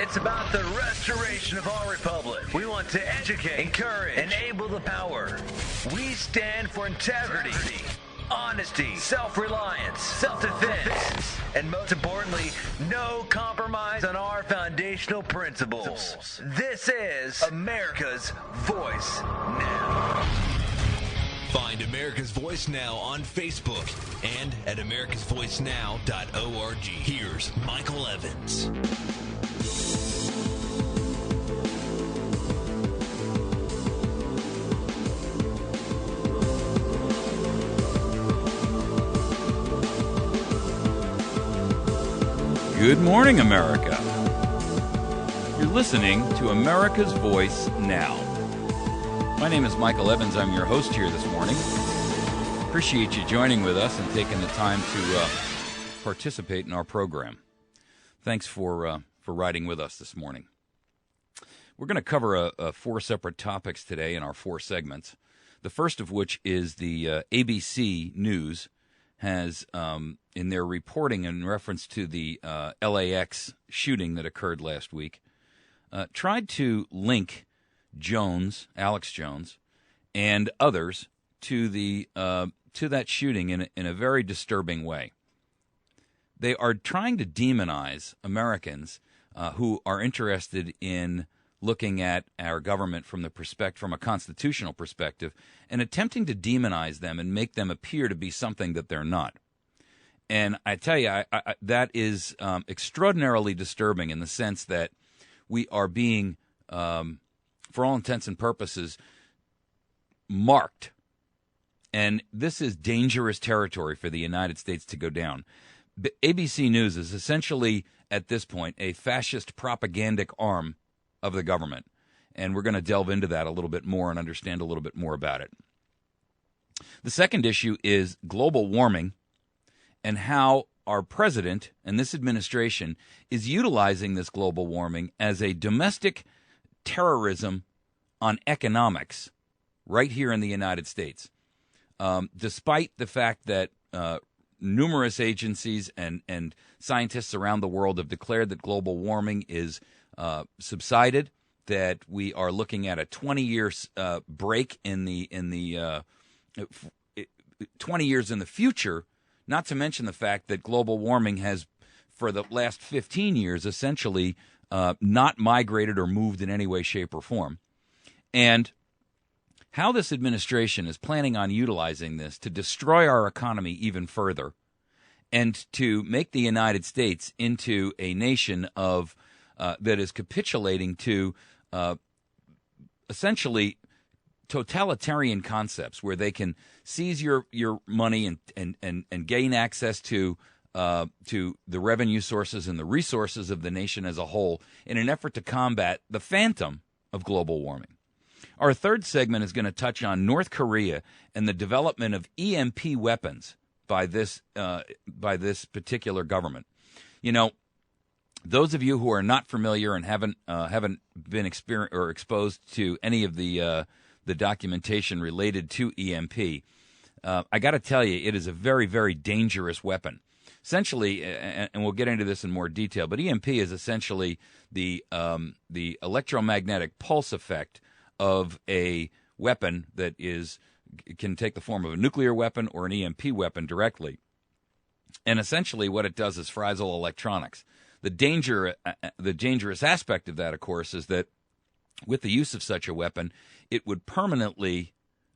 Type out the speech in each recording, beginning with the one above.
It's about the restoration of our republic. We want to educate, encourage, enable the power. We stand for integrity, honesty, self-reliance, self-defense, and most importantly, no compromise on our foundational principles. This is America's Voice Now. Find America's Voice Now on Facebook and at americasvoicenow.org. Here's Michael Evans. Good morning, America. You're listening to America's Voice Now. My name is Michael Evans. I'm your host here this morning. Appreciate you joining with us and taking the time to participate in our program. Thanks for riding with us this morning. We're going to cover four separate topics today in our four segments. The first of which is the ABC News has, in their reporting in reference to the LAX shooting that occurred last week, tried to link Alex Jones, and others to that shooting in a very disturbing way. They are trying to demonize Americans who are interested in looking at our government from a constitutional perspective, and attempting to demonize them and make them appear to be something that they're not. And I tell you, that is extraordinarily disturbing in the sense that we are being, for all intents and purposes, marked. And this is dangerous territory for the United States to go down. ABC News is essentially, at this point, a fascist propagandic arm of the government. And we're going to delve into that a little bit more and understand a little bit more about it. The second issue is global warming and how our president and this administration is utilizing this global warming as a domestic terrorism on economics right here in the United States. Despite the fact that numerous agencies and scientists around the world have declared that global warming is subsided, that we are looking at a 20-year break in the 20 years in the future, not to mention the fact that global warming has, for the last 15 years, essentially not migrated or moved in any way, shape, or form. And how this administration is planning on utilizing this to destroy our economy even further and to make the United States into a nation of that is capitulating to essentially totalitarian concepts where they can seize your money and gain access to the revenue sources and the resources of the nation as a whole in an effort to combat the phantom of global warming. Our third segment is going to touch on North Korea and the development of EMP weapons by this particular government. You know, those of you who are not familiar and haven't been exposed to any of the documentation related to EMP, I got to tell you, it is a very, very dangerous weapon. Essentially, and we'll get into this in more detail, but EMP is essentially the electromagnetic pulse effect of a weapon that can take the form of a nuclear weapon or an EMP weapon directly. And essentially, what it does is fries all electronics. The dangerous aspect of that, of course, is that with the use of such a weapon, it would permanently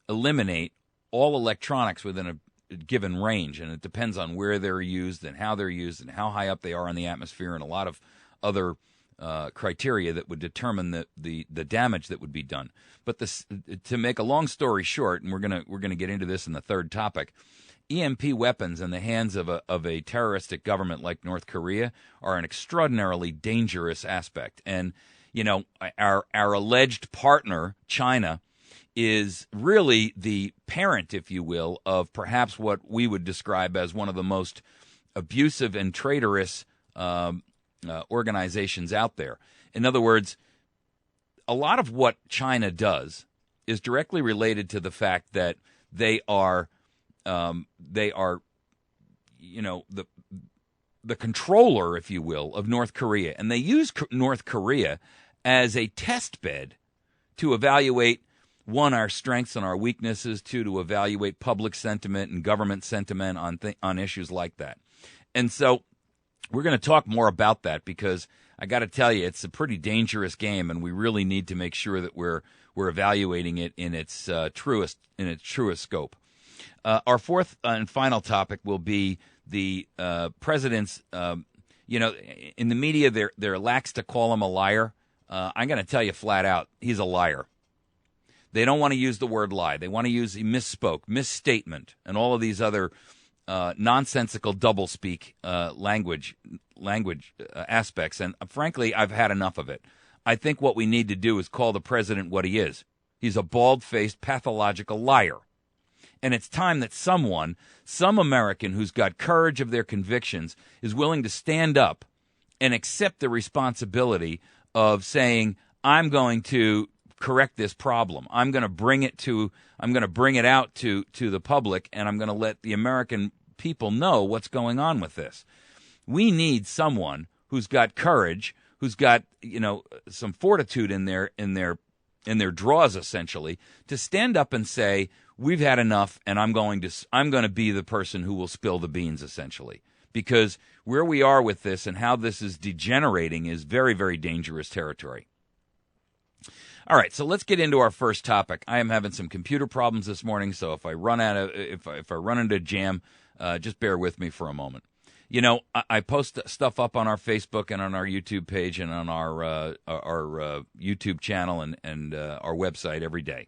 eliminate all electronics within a given range, and it depends on where they're used and how how high up they are in the atmosphere, and a lot of other criteria that would determine the damage that would be done. But to make a long story short, and we're gonna get into this in the third topic, EMP weapons in the hands of a terroristic government like North Korea are an extraordinarily dangerous aspect. And you know, our alleged partner, China, is really the parent, if you will, of perhaps what we would describe as one of the most abusive and traitorous organizations out there. In other words, a lot of what China does is directly related to the fact that they are, you know, the controller, if you will, of North Korea. And they use North Korea as a test bed to evaluate, one, our strengths and our weaknesses, two, to evaluate public sentiment and government sentiment on issues like that. And so we're going to talk more about that, because I got to tell you, it's a pretty dangerous game, and we really need to make sure that we're evaluating it in its truest scope. Our fourth and final topic will be the president's. In the media, they're lax to call him a liar. I'm going to tell you flat out, he's a liar. They don't want to use the word lie. They want to use he misspoke, misstatement, and all of these other nonsensical doublespeak language aspects. And frankly, I've had enough of it. I think what we need to do is call the president what he is. He's a bald-faced, pathological liar. And it's time that some American who's got courage of their convictions, is willing to stand up and accept the responsibility of saying, I'm going to correct this problem. I'm going to bring it out to the public, and I'm going to let the American people know what's going on with this. We need someone who's got courage, who's got, some fortitude in their draws, essentially, to stand up and say, we've had enough, and I'm going to be the person who will spill the beans, essentially. Because where we are with this and how this is degenerating is very, very dangerous territory. All right, so let's get into our first topic. I am having some computer problems this morning, so if I run into a jam, just bear with me for a moment. I post stuff up on our Facebook and on our YouTube page and on our YouTube channel and our website every day.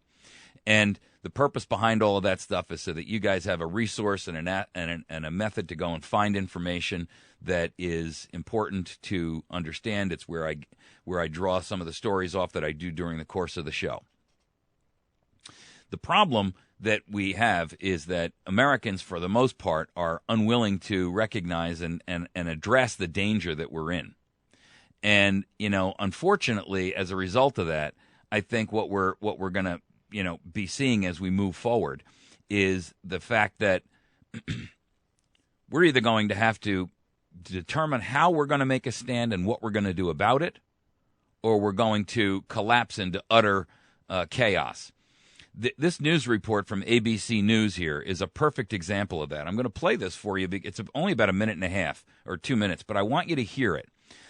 And the purpose behind all of that stuff is so that you guys have a resource and a method to go and find information that is important to understand. It's where I draw some of the stories off that I do during the course of the show. The problem that we have is that Americans, for the most part, are unwilling to recognize and address the danger that we're in. And, unfortunately, as a result of that, I think what we're going to, be seeing as we move forward is the fact that we're either going to have to determine how we're going to make a stand and what we're going to do about it, or we're going to collapse into utter chaos. This news report from ABC News here is a perfect example of that. I'm going to play this for you. It's only about a minute and a half or 2 minutes, but I want you to hear it.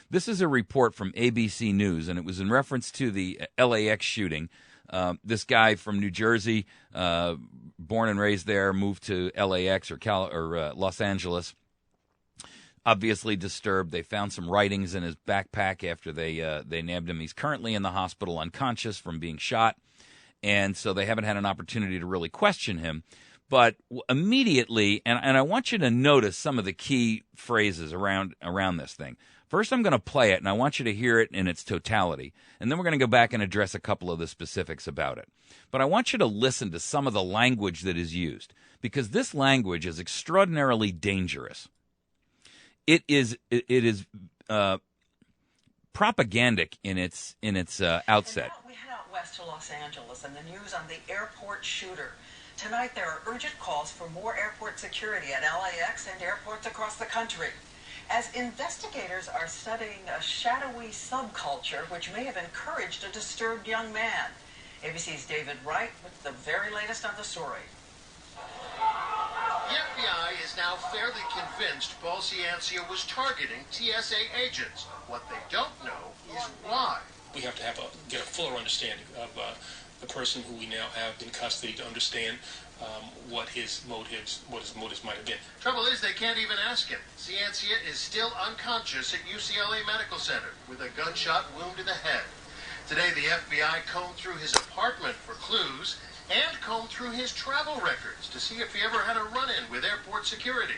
This is a report from ABC News, and it was in reference to the LAX shooting. This guy from New Jersey, born and raised there, moved to LAX or Los Angeles. Obviously disturbed. They found some writings in his backpack after they nabbed him. He's currently in the hospital unconscious from being shot, and so they haven't had an opportunity to really question him. But immediately, and I want you to notice some of the key phrases around this thing. First, I'm going to play it, and I want you to hear it in its totality. And then we're going to go back and address a couple of the specifics about it. But I want you to listen to some of the language that is used, because this language is extraordinarily dangerous. It is propagandic in its outset. And now we head out west to Los Angeles, and the news on the airport shooter. Tonight, there are urgent calls for more airport security at LAX and airports across the country, as investigators are studying a shadowy subculture which may have encouraged a disturbed young man. ABC's David Wright with the very latest on the story. The FBI is now fairly convinced Paul Ciancia was targeting TSA agents. What they don't know is why. We have to get a fuller understanding of the person who we now have in custody to understand what his motives might have been. Trouble is, they can't even ask him. Ciancia is still unconscious at UCLA Medical Center with a gunshot wound to the head. Today, the FBI combed through his apartment for clues and combed through his travel records to see if he ever had a run-in with airport security.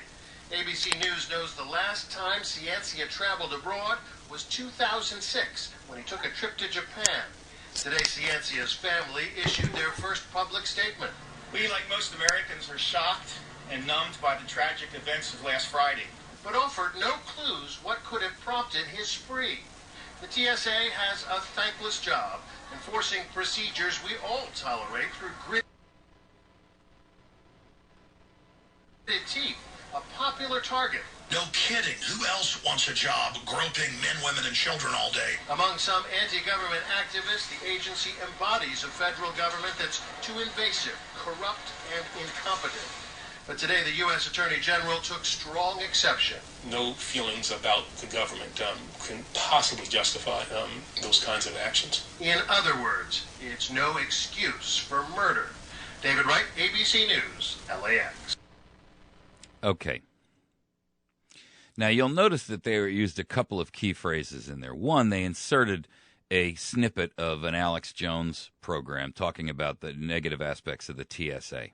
ABC News knows the last time Ciancia traveled abroad was 2006, when he took a trip to Japan. Today, Ciancia's family issued their first public statement. We, like most Americans, are shocked and numbed by the tragic events of last Friday, but offered no clues what could have prompted his spree. The TSA has a thankless job enforcing procedures we all tolerate through gritted teeth. A popular target No kidding. Who else wants a job groping men, women, and children all day? Among some anti-government activists, the agency embodies a federal government that's too invasive, corrupt, and incompetent. But today, the U.S. Attorney General took strong exception. No feelings about the government can possibly justify those kinds of actions. In other words, it's no excuse for murder. David Wright, ABC News, LAX. Okay. Now, you'll notice that they used a couple of key phrases in there. One, they inserted a snippet of an Alex Jones program talking about the negative aspects of the TSA.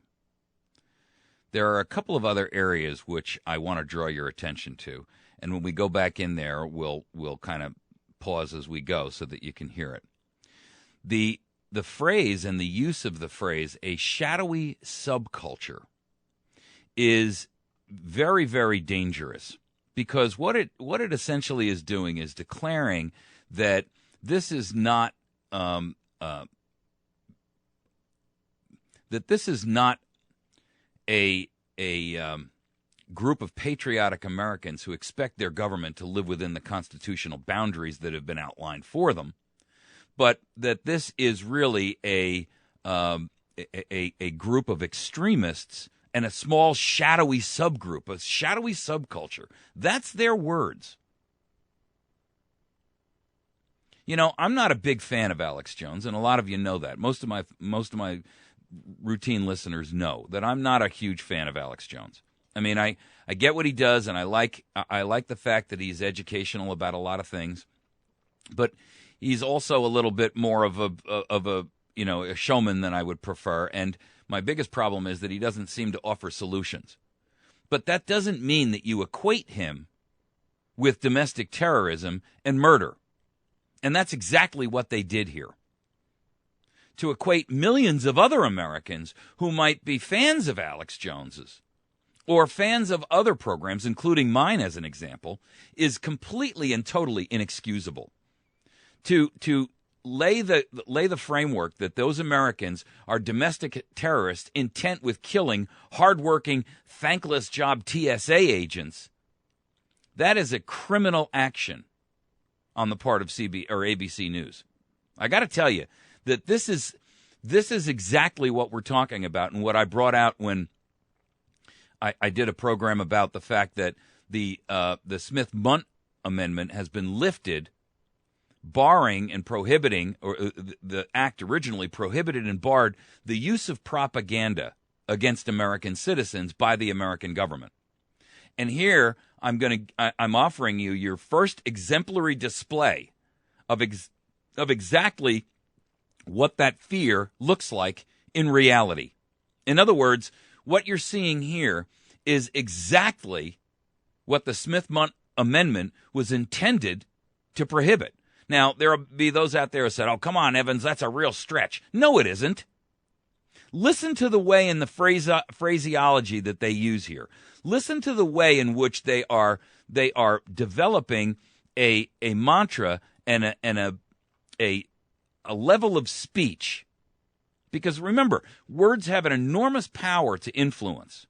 There are a couple of other areas which I want to draw your attention to, and when we go back in there, we'll kind of pause as we go so that you can hear it. The phrase and the use of the phrase, a shadowy subculture, is very, very dangerous, because what it essentially is doing is declaring that this is not a group of patriotic Americans who expect their government to live within the constitutional boundaries that have been outlined for them, but that this is really a group of extremists and a small shadowy subgroup, a shadowy subculture. That's their words. You know, I'm not a big fan of Alex Jones, and a lot of you know that. Most of my routine listeners know that I'm not a huge fan of Alex Jones. I mean, I get what he does, and I like the fact that he's educational about a lot of things, but he's also a little bit more of a showman than I would prefer. And my biggest problem is that he doesn't seem to offer solutions. But that doesn't mean that you equate him with domestic terrorism and murder. And that's exactly what they did here. To equate millions of other Americans who might be fans of Alex Jones's or fans of other programs, including mine as an example, is completely and totally inexcusable. To lay the framework that those Americans are domestic terrorists intent with killing hardworking, thankless job TSA agents, that is a criminal action on the part of ABC News. I got to tell you that this is exactly what we're talking about, and what I brought out when I did a program about the fact that the Smith-Mundt Amendment has been lifted, barring and prohibiting, or the act originally prohibited and barred the use of propaganda against American citizens by the American government. And here I'm offering you your first exemplary display of exactly what that fear looks like in reality. In other words, what you're seeing here is exactly what the Smith-Mundt Amendment was intended to prohibit. Now, there will be those out there who said, oh, come on, Evans, that's a real stretch. No, it isn't. Listen to the way in the phraseology that they use here. Listen to the way in which they are developing a mantra and a level of speech. Because remember, words have an enormous power to influence.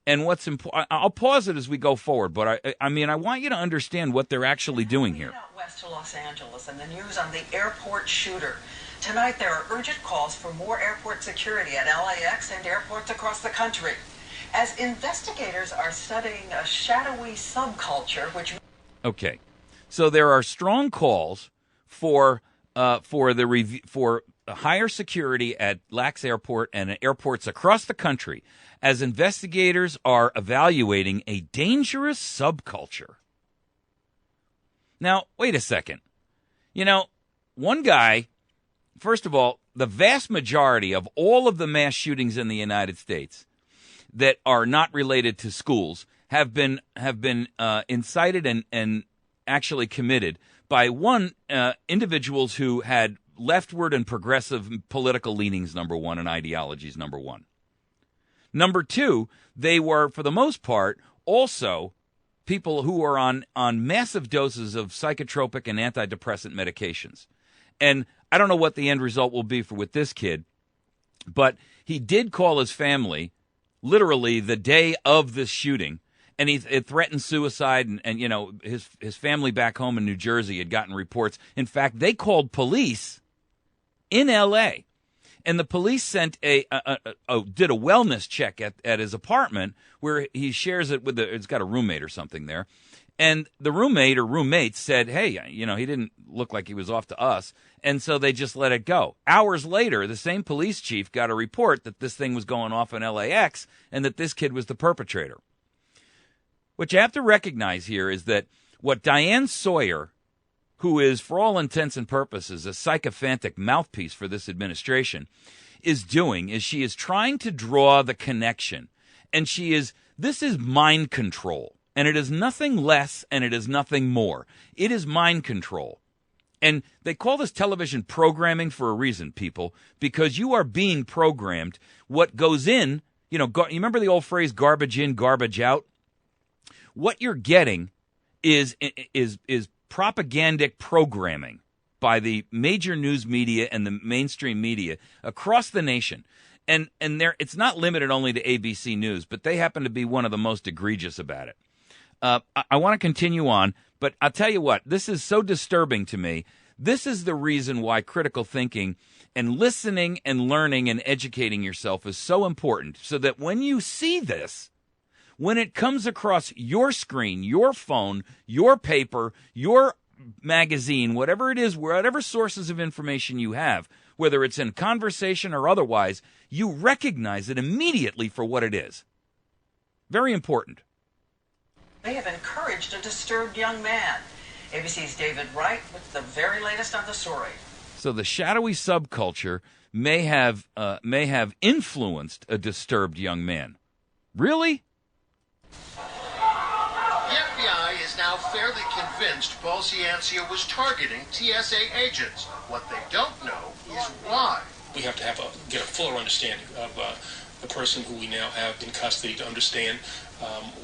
And what's important, I'll pause it as we go forward, but I want you to understand what they're actually doing here. Out west to Los Angeles, and the news on the airport shooter. Tonight, there are urgent calls for more airport security at LAX and airports across the country, as investigators are studying a shadowy subculture which... Okay, so there are strong calls for higher security at LAX Airport and airports across the country, as investigators are evaluating a dangerous subculture. Now, wait a second. You know, one guy, first of all, the vast majority of all of the mass shootings in the United States that are not related to schools have been incited and actually committed by individuals who had leftward and progressive political leanings, number one, and ideologies, number one. Number two, they were, for the most part, also people who are on massive doses of psychotropic and anti-depressant medications. And I don't know what the end result will be with this kid, but he did call his family literally the day of this shooting and it threatened suicide, and you know, his family back home in New Jersey had gotten reports. In fact, they called police in L.A., and the police sent did a wellness check at his apartment where he shares it with it's got a roommate or something there. And the roommate or roommates said, hey, you know, he didn't look like he was off to us. And so they just let it go. Hours later, the same police chief got a report that this thing was going off in LAX and that this kid was the perpetrator. What you have to recognize here is that what Diane Sawyer, who is, for all intents and purposes, a sycophantic mouthpiece for this administration, is doing is she is trying to draw the connection. And this is mind control. And it is nothing less and it is nothing more. It is mind control. And they call this television programming for a reason, people, because you are being programmed. What goes in, you know, you remember the old phrase, garbage in, garbage out? What you're getting is propagandic programming by the major news media and the mainstream media across the nation. And it's not limited only to ABC News, but they happen to be one of the most egregious about it. I want to continue on, but I'll tell you what, this is so disturbing to me. This is the reason why critical thinking and listening and learning and educating yourself is so important, so that when you see this, when it comes across your screen, your phone, your paper, your magazine, whatever it is, whatever sources of information you have, whether it's in conversation or otherwise, you recognize it immediately for what it is. Very important. They have encouraged a disturbed young man. ABC's David Wright with the very latest on the story. So the shadowy subculture may have influenced a disturbed young man. Really? The FBI is now fairly convinced Paul Ciancia was targeting TSA agents. What they don't know is why. We have to get a fuller understanding of the person who we now have in custody to understand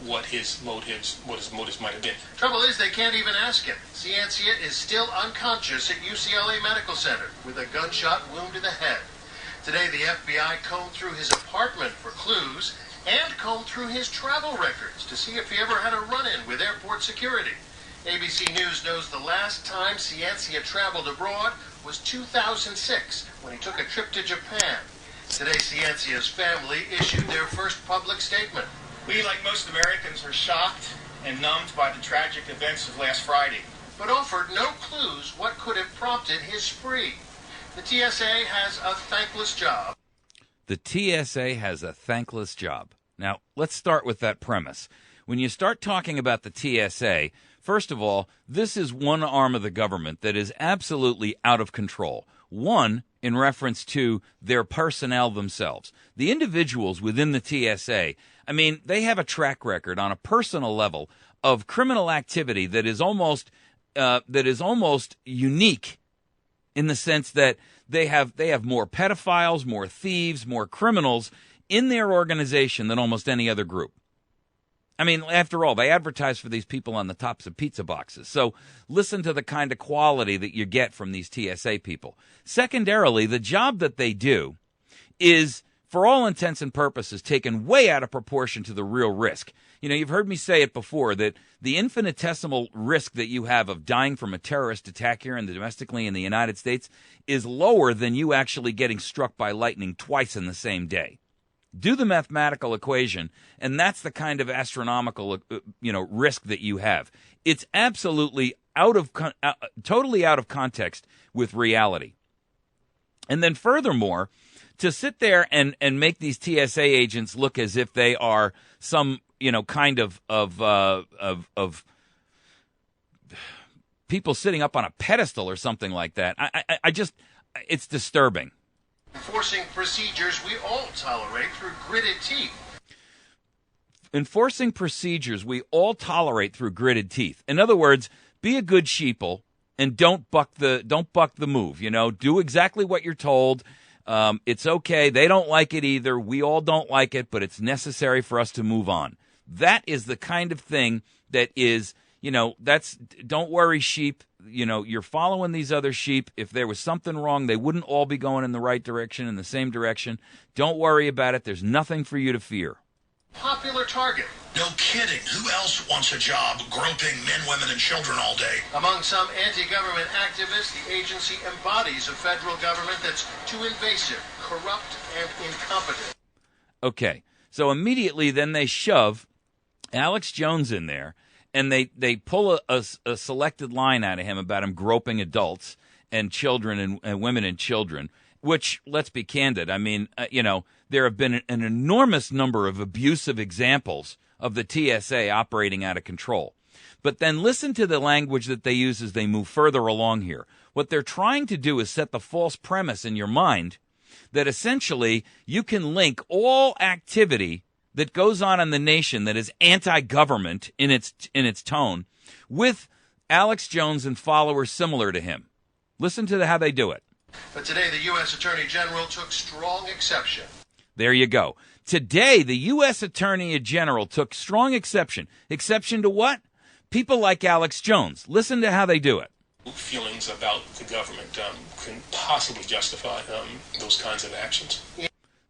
what his motives might have been. Trouble is, they can't even ask him. Ciancia is still unconscious at UCLA Medical Center with a gunshot wound to the head. Today, the FBI combed through his apartment for clues and combed through his travel records to see if he ever had a run-in with airport security. ABC News knows the last time Ciancia traveled abroad was 2006, when he took a trip to Japan. Today, Ciancia's family issued their first public statement. We, like most Americans, are shocked and numbed by the tragic events of last Friday. But offered no clues what could have prompted his spree. The TSA has a thankless job. The TSA has a thankless job. Now, let's start with that premise. When you start talking about the TSA, first of all, this is one arm of the government that is absolutely out of control. One, in reference to their personnel themselves. The individuals within the TSA, I mean, they have a track record on a personal level of criminal activity that is almost unique, in the sense that they have more pedophiles, more thieves, more criminals in their organization than almost any other group. I mean, after all, they advertise for these people on the tops of pizza boxes. So listen to the kind of quality that you get from these TSA people. Secondarily, the job that they do is, for all intents and purposes, taken way out of proportion to the real risk. You know, you've heard me say it before, that the infinitesimal risk that you have of dying from a terrorist attack here domestically in the United States is lower than you actually getting struck by lightning twice in the same day. Do the mathematical equation, and that's the kind of astronomical, risk that you have. It's absolutely totally out of context with reality. And then furthermore, to sit there and make these TSA agents look as if they are some, kind of people sitting up on a pedestal or something like that, it's disturbing. Enforcing procedures we all tolerate through gritted teeth. Enforcing procedures we all tolerate through gritted teeth. In other words, be a good sheeple and don't buck the move. Do exactly what you're told. It's okay. They don't like it either. We all don't like it, but it's necessary for us to move on. That is the kind of thing that is, don't worry, sheep. You're following these other sheep. If there was something wrong, they wouldn't all be going in the right direction, in the same direction. Don't worry about it. There's nothing for you to fear. Popular target. No kidding. Who else wants a job groping men, women, and children all day? Among some anti-government activists, the agency embodies a federal government that's too invasive, corrupt, and incompetent. Okay, so immediately then they shove Alex Jones in there, and they pull a selected line out of him about him groping adults and children and women and children, which, let's be candid, I mean, there have been an enormous number of abusive examples of the TSA operating out of control. But then listen to the language that they use as they move further along here. What they're trying to do is set the false premise in your mind that essentially you can link all activity that goes on in the nation that is anti-government in its tone with Alex Jones and followers similar to him. Listen to how they do it. But today the U.S. Attorney General took strong exception. There you go. Today, the U.S. Attorney General took strong exception. Exception to what? People like Alex Jones. Listen to how they do it. Feelings about the government can possibly justify those kinds of actions.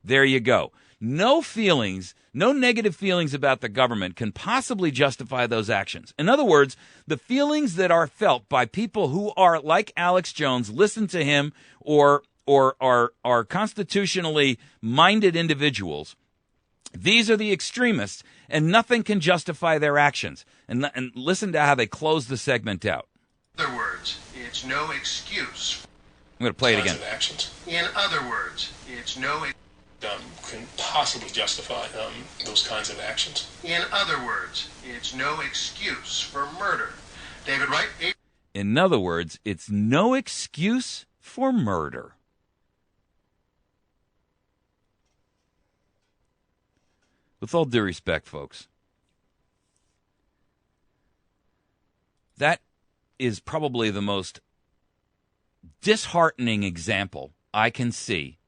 There you go. No feelings, no negative feelings about the government can possibly justify those actions. In other words, the feelings that are felt by people who are like Alex Jones, listen to him, or are constitutionally minded individuals, these are the extremists, and nothing can justify their actions. And listen to how they close the segment out. In other words, it's no excuse. I'm going to play it again. Actions. In other words, it's no can possibly justify those kinds of actions. In other words, it's no excuse for murder. David Wright. In other words, it's no excuse for murder. With all due respect, folks, that is probably the most disheartening example I can see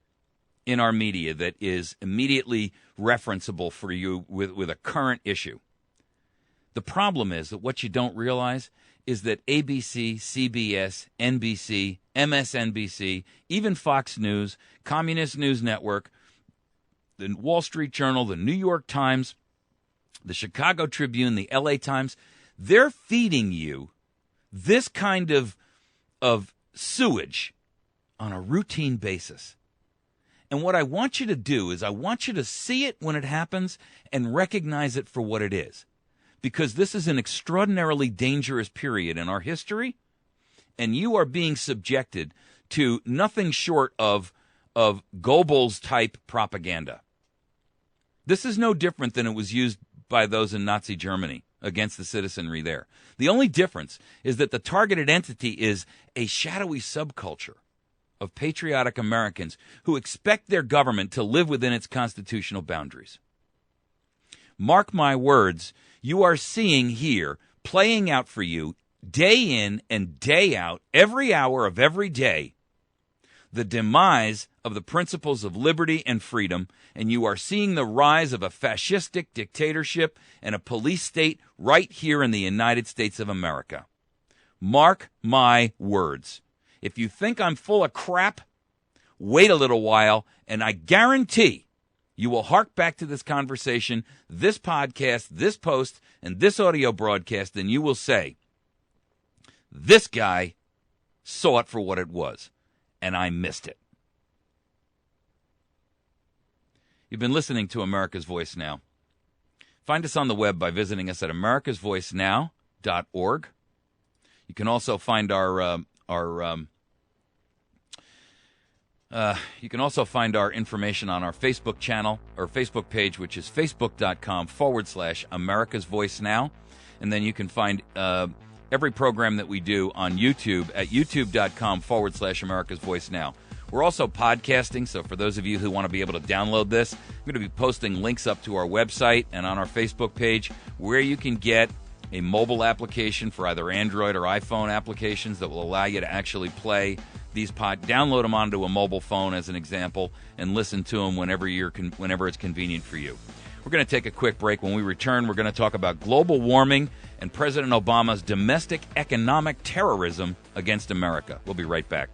in our media that is immediately referenceable for you with a current issue. The problem is that what you don't realize is that ABC, CBS, NBC, MSNBC, even Fox News, Communist News Network, the Wall Street Journal, the New York Times, the Chicago Tribune, the LA Times, they're feeding you this kind of sewage on a routine basis. And what I want you to do is I want you to see it when it happens and recognize it for what it is. Because this is an extraordinarily dangerous period in our history, and you are being subjected to nothing short of Goebbels-type propaganda. This is no different than it was used by those in Nazi Germany against the citizenry there. The only difference is that the targeted entity is a shadowy subculture of patriotic Americans who expect their government to live within its constitutional boundaries. Mark my words, you are seeing here, playing out for you, day in and day out, every hour of every day, the demise of the principles of liberty and freedom, and you are seeing the rise of a fascistic dictatorship and a police state right here in the United States of America. Mark my words. If you think I'm full of crap, wait a little while, and I guarantee you will hark back to this conversation, this podcast, this post, and this audio broadcast, and you will say, this guy saw it for what it was, and I missed it. You've been listening to America's Voice Now. Find us on the web by visiting us at americasvoicenow.org. You can also find our information on our Facebook channel or Facebook page, which is facebook.com/America's Voice Now. And then you can find every program that we do on YouTube at youtube.com/America's Voice Now. We're also podcasting, so for those of you who want to be able to download this, I'm going to be posting links up to our website and on our Facebook page where you can get a mobile application for either Android or iPhone applications that will allow you to actually play these download them onto a mobile phone as an example and listen to them whenever it's convenient for you. We're going to take a quick break. When we return, we're going to talk about global warming and President Obama's domestic economic terrorism against America. We'll be right back.